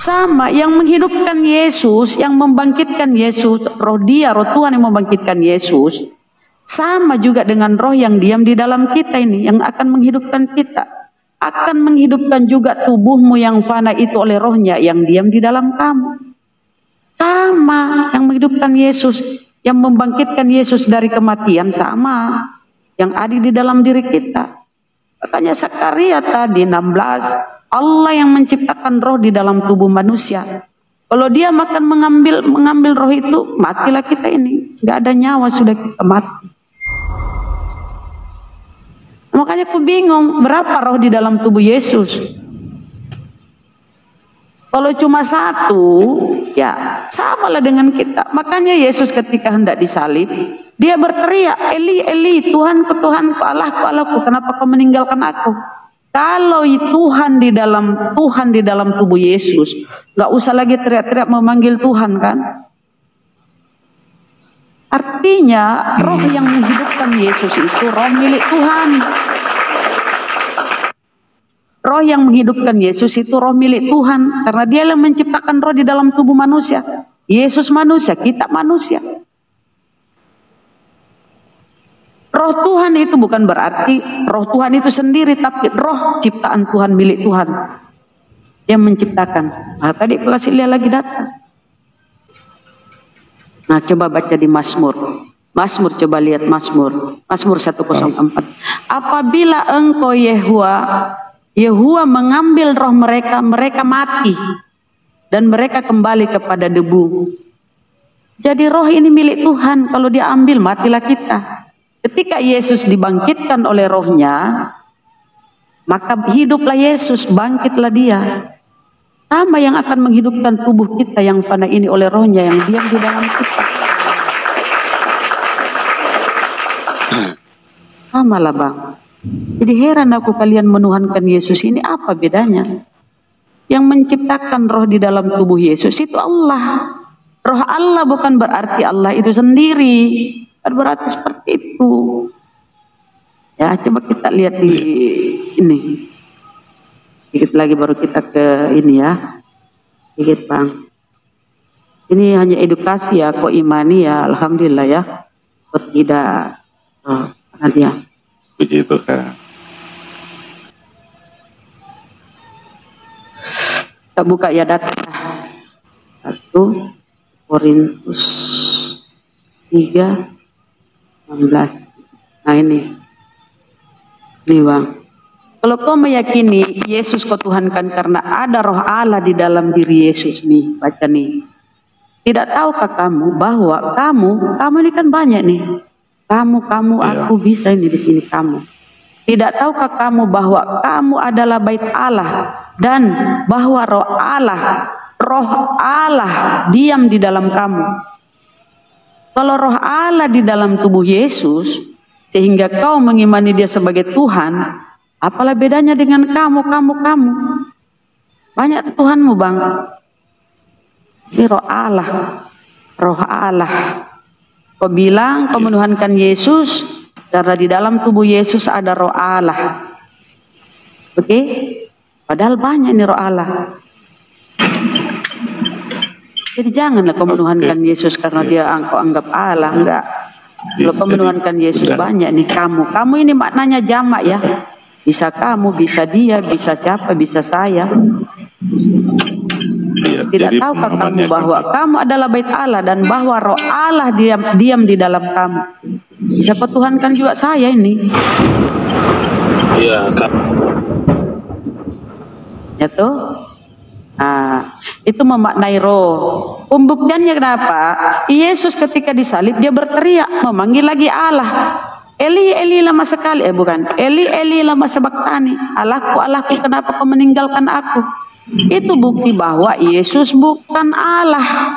Sama yang menghidupkan Yesus, yang membangkitkan Yesus, roh dia, roh Tuhan yang membangkitkan Yesus, sama juga dengan roh yang diam di dalam kita ini, yang akan menghidupkan kita. Akan menghidupkan juga tubuhmu yang fana itu oleh rohnya yang diam di dalam kamu. Sama yang menghidupkan Yesus, yang membangkitkan Yesus dari kematian, sama yang ada di dalam diri kita. Makanya Zakaria tadi 16, Allah yang menciptakan roh di dalam tubuh manusia. Kalau dia makan mengambil roh itu, matilah kita ini. Nggak ada nyawa, sudah kita mati. Makanya aku bingung, berapa roh di dalam tubuh Yesus? Kalau cuma satu, ya samalah dengan kita. Makanya Yesus ketika hendak disalib, dia berteriak, Eli, Eli, Tuhanku, Tuhanku, Allahku, Allahku, kenapa kau meninggalkan aku? Kalau Tuhan di dalam tubuh Yesus, nggak usah lagi teriak-teriak memanggil Tuhan, kan? Artinya roh yang menghidupkan Yesus itu roh milik Tuhan. Roh yang menghidupkan Yesus itu roh milik Tuhan, karena dia yang menciptakan roh di dalam tubuh manusia. Yesus manusia, kita manusia. Roh Tuhan itu bukan berarti roh Tuhan itu sendiri, tapi roh ciptaan Tuhan, milik Tuhan yang menciptakan. Nah, tadi aku kasih lihat lagi data. Nah, coba baca di Mazmur. Mazmur, coba lihat Mazmur. Mazmur 104. Apabila engkau Yehua mengambil roh mereka, mereka mati dan mereka kembali kepada debu. Jadi roh ini milik Tuhan, kalau dia ambil matilah kita. Ketika Yesus dibangkitkan oleh rohnya, maka hiduplah Yesus, bangkitlah dia. Sama yang akan menghidupkan tubuh kita yang fana ini oleh rohnya yang diam di dalam kita. Sama lah bang. Jadi heran aku kalian menuhankan Yesus ini, apa bedanya? Yang menciptakan roh di dalam tubuh Yesus itu Allah. Roh Allah bukan berarti Allah itu sendiri. Berarti seperti itu. Ya, coba kita lihat di ini. Sedikit lagi baru kita ke ini ya. Sedikit bang. Ini hanya edukasi ya, kok imani ya, alhamdulillah ya. Kok tidak nanti ya. Begitu kan. Kita buka ya data. 1 Korintus 3 16. Nah ini bang, kalau kau meyakini Yesus kau tuhankan karena ada roh Allah di dalam diri Yesus nih, baca nih. Tidak tahukah kamu bahwa kamu ini kan banyak nih, kamu aku bisa ini di sini kamu. Tidak tahukah kamu bahwa kamu adalah bait Allah dan bahwa roh Allah diam di dalam kamu. Kalau roh Allah di dalam tubuh Yesus, sehingga kau mengimani dia sebagai Tuhan, apalah bedanya dengan kamu. Banyak Tuhanmu bang. Ini roh Allah. Kau bilang kau menuhankan Yesus, karena di dalam tubuh Yesus ada roh Allah. Oke? Padahal banyak ini roh Allah. Jadi janganlah kau menuhankan Yesus karena dia engkau anggap Allah, enggak. Kalau kau menuhankan Yesus banyak nih kamu ini maknanya jamak ya. Bisa kamu, bisa dia, bisa siapa, bisa saya. Tidak tahukah kamu bahwa kamu adalah bait Allah dan bahwa roh Allah diam di dalam kamu. Bisa kau tuhankan juga saya ini. Iya, Kak. Ya toh? Nah, itu memaknai roh. Pembuktiannya kenapa? Yesus ketika disalib dia berteriak memanggil lagi Allah. Eli, Eli lama sekali. Eli, Eli lama sabaktani. Allahku, kenapa kau meninggalkan aku? Itu bukti bahwa Yesus bukan Allah.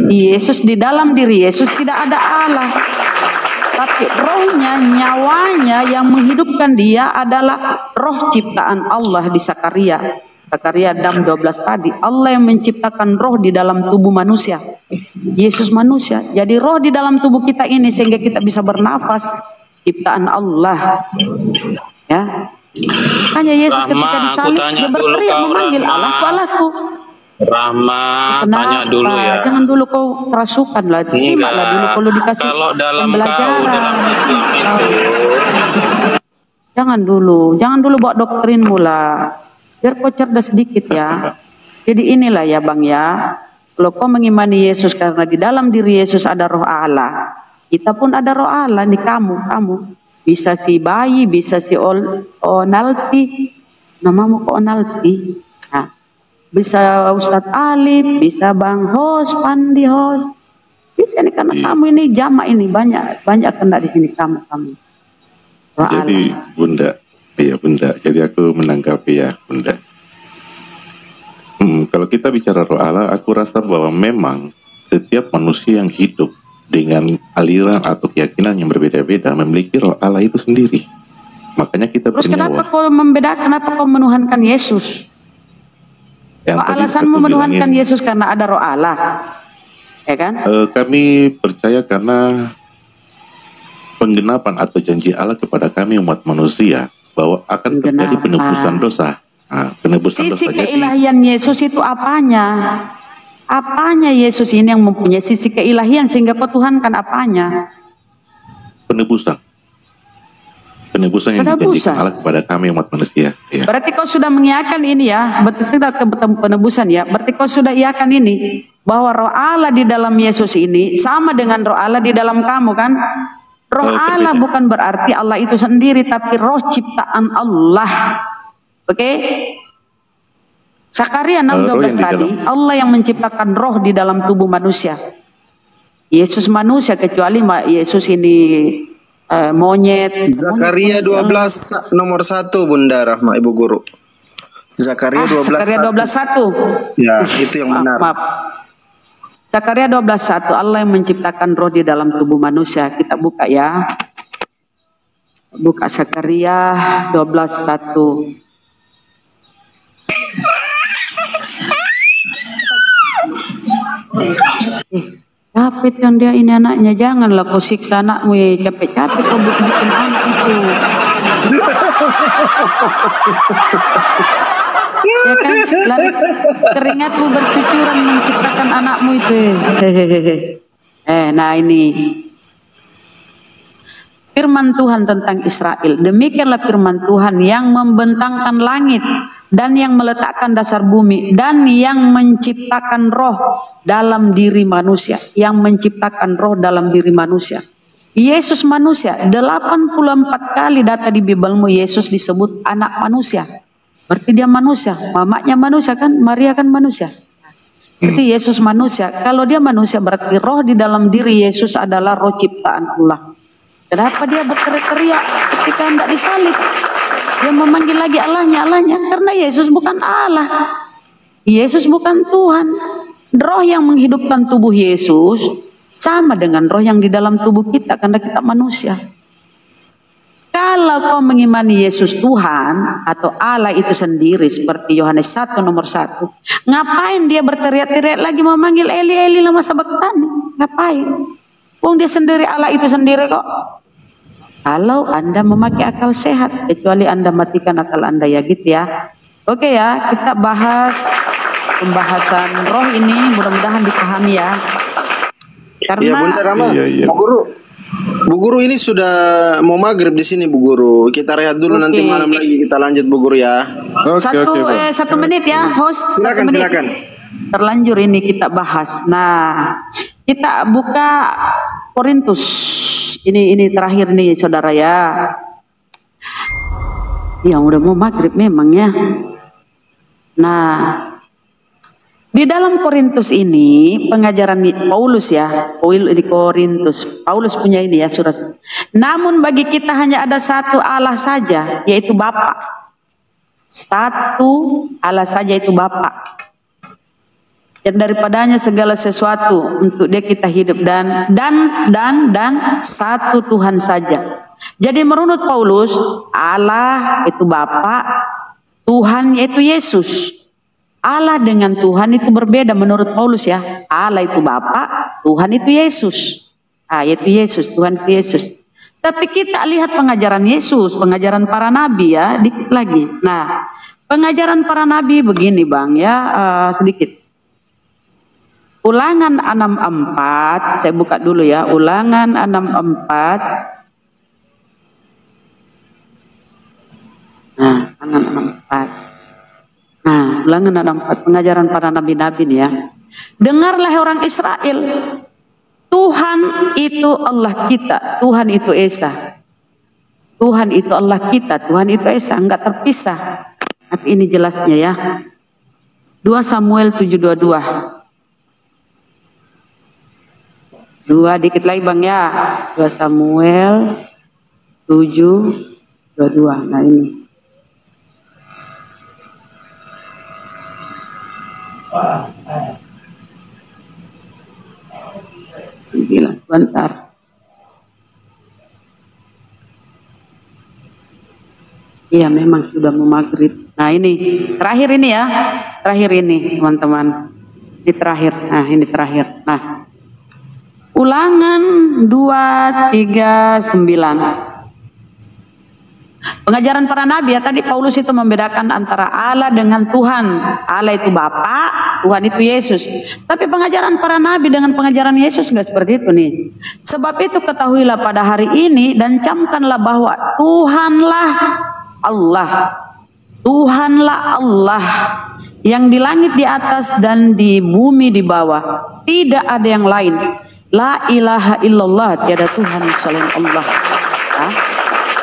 Yesus di dalam diri Yesus tidak ada Allah. Tapi rohnya, nyawanya yang menghidupkan dia adalah roh ciptaan Allah di Zakaria 6:12 tadi. Allah yang menciptakan roh di dalam tubuh manusia. Yesus manusia. Jadi roh di dalam tubuh kita ini sehingga kita bisa bernafas. Ciptaan Allah. Ya. Hanya Yesus ketika disalib dia berteriak memanggil Allahku. Rahma, Kenapa? tanya dulu ya. Jangan dulu kau kerasukan lah. Simaklah dulu kalau dikasih Kalau dalam pembelajaran. dalam Islam itu. Jangan dulu bawa doktrinmu lah. Biar kau cerdas sedikit ya. Jadi inilah ya Bang ya. Kalau kau mengimani Yesus karena di dalam diri Yesus ada roh Allah. Kita pun ada roh Allah nih kamu. Bisa si bayi, bisa si Onalti. Namamu kok Onalti? Nah, bisa Ustadz Alif, bisa Bang Hos, Pandi Hos. Bisa nih karena kamu ini jamaah ini banyak kena di sini kamu. Roh Jadi Allah. Bunda, iya Bunda. Jadi aku menanggapi ya Bunda. Kalau kita bicara roh Allah, aku rasa bahwa memang setiap manusia yang hidup dengan aliran atau keyakinan yang berbeda-beda memiliki roh Allah itu sendiri. Makanya kita terus kenapa kau membedakan, kenapa kau menuhankan Yesus? Alasanmu menuhankan Yesus karena ada roh Allah, ya kan? Kami percaya karena penggenapan atau janji Allah kepada kami umat manusia bahwa akan terjadi penebusan dosa. Sisi keilahian Yesus itu apanya? Apanya Yesus ini yang mempunyai sisi keilahian sehingga kau tuhankan apanya? Penebusan yang dijanjikan Allah kepada kami umat manusia. Ya. Berarti kau sudah mengiyakan ini ya, betul tidak penebusan ya? Berarti kau sudah iakan ini bahwa roh Allah di dalam Yesus ini sama dengan roh Allah di dalam kamu kan? Roh Allah bukan berarti Allah itu sendiri, tapi roh ciptaan Allah. Oke? Zakaria 6:12 tadi, Allah yang menciptakan roh di dalam tubuh manusia. Yesus manusia, kecuali Yesus ini monyet. Zakaria 12 nomor 1 Bunda Rahma Ibu Guru. Zakaria 12:1. Ya, itu yang benar. Maaf. Zakaria 12:1, Allah yang menciptakan roh di dalam tubuh manusia. Kita buka ya. Buka Zakaria 12:1. Capek kan dia ini anaknya, janganlah kau siksa anakmu ya, capek-capek kau bikin anak itu. Ya kan, lalu keringatmu bercucuran menciptakan anakmu itu. Nah ini firman Tuhan tentang Israel. Demikianlah firman Tuhan yang membentangkan langit dan yang meletakkan dasar bumi dan yang menciptakan roh dalam diri manusia. Yang menciptakan roh dalam diri manusia. Yesus manusia. 84 kali data di Bibelmu Yesus disebut anak manusia. Berarti dia manusia. Mamanya manusia kan, Maria kan manusia. Berarti Yesus manusia. Kalau dia manusia berarti roh di dalam diri Yesus adalah roh ciptaan Allah. Kenapa dia berteriak ketika hendak disalib? Dia memanggil lagi Allahnya, karena Yesus bukan Allah. Yesus bukan Tuhan. Roh yang menghidupkan tubuh Yesus sama dengan roh yang di dalam tubuh kita karena kita manusia. Kalau kau mengimani Yesus Tuhan atau Allah itu sendiri seperti Yohanes 1 nomor 1, ngapain dia berteriak-teriak lagi memanggil Eli Eli lama sabachthani? Ngapain? Wong dia sendiri Allah itu sendiri kok. Kalau Anda memakai akal sehat, kecuali Anda matikan akal Anda ya gitu ya. Oke ya, kita bahas pembahasan roh ini, mudah-mudahan dipahami ya. Karena ya, Bunda Rama, Bu Guru ini sudah mau maghrib di sini Bu Guru. Kita rehat dulu, nanti malam lagi kita lanjut Bu Guru ya. Satu menit ya, host. Silakan. Terlanjur ini kita bahas. Nah, kita buka Korintus. Ini terakhir nih saudara ya. Ya udah mau maghrib memang ya. Nah, di dalam Korintus ini pengajaran Paulus ya. Di Korintus. Paulus punya ini ya surat. Namun bagi kita hanya ada satu Allah saja, yaitu Bapa. Satu Allah saja, yaitu Bapa. Dan daripadanya segala sesuatu, untuk dia kita hidup, dan satu Tuhan saja. Jadi menurut Paulus, Allah itu Bapa, Tuhan yaitu Yesus. Allah dengan Tuhan itu berbeda menurut Paulus ya. Allah itu Bapa, Tuhan itu Yesus. Yaitu Yesus, Tuhan itu Yesus. Tapi kita lihat pengajaran Yesus, pengajaran para nabi ya, dikit lagi. Nah, pengajaran para nabi begini Bang ya, sedikit. Ulangan 64, saya buka dulu ya. Ulangan 64. Nah, ulangan 64. Nah, ulangan 64, pengajaran para nabi-nabi nih ya. Dengarlah orang Israel, Tuhan itu Allah kita, Tuhan itu Esa. Tuhan itu Allah kita, Tuhan itu Esa, enggak terpisah. Nah, ini jelasnya ya. 2 Samuel 7:22. 2 dikit lagi Bang ya. 2 Samuel 7:22. Nah ini. Sembilan, bentar. Iya memang sudah mau maghrib. Nah ini terakhir ini ya, terakhir ini teman-teman. Ini terakhir. Nah ini terakhir. Nah, Ulangan 2:39. Pengajaran para nabi ya, tadi Paulus itu membedakan antara Allah dengan Tuhan. Allah itu Bapa, Tuhan itu Yesus. Tapi pengajaran para nabi dengan pengajaran Yesus enggak seperti itu nih. Sebab itu ketahuilah pada hari ini dan camkanlah bahwa Tuhanlah Allah. Tuhanlah Allah yang di langit di atas dan di bumi di bawah. Tidak ada yang lain. La ilaha illallah, tiada Tuhan selain Allah.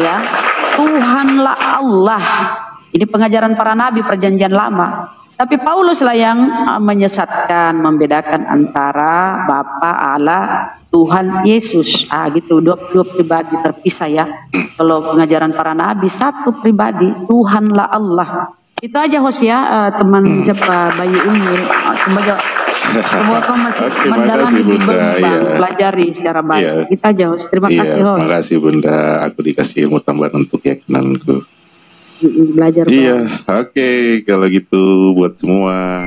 Ya, Tuhanlah Allah. Ini pengajaran para nabi perjanjian lama. Tapi Paulus lah yang menyesatkan, membedakan antara Bapa, Allah, Tuhan, Yesus. Gitu, dua pribadi terpisah ya. Kalau pengajaran para nabi satu pribadi, Tuhanlah Allah. Itu aja host ya, teman siapa Bayi Umil. Semoga kau masih mendalami Bible, pelajari secara baik. Iya. Kita aja host. Terima kasih host. Terima kasih Bunda, aku dikasih ilmu tambahan untuk keyakinanku. Belajar. Iya, oke, kalau gitu buat semua.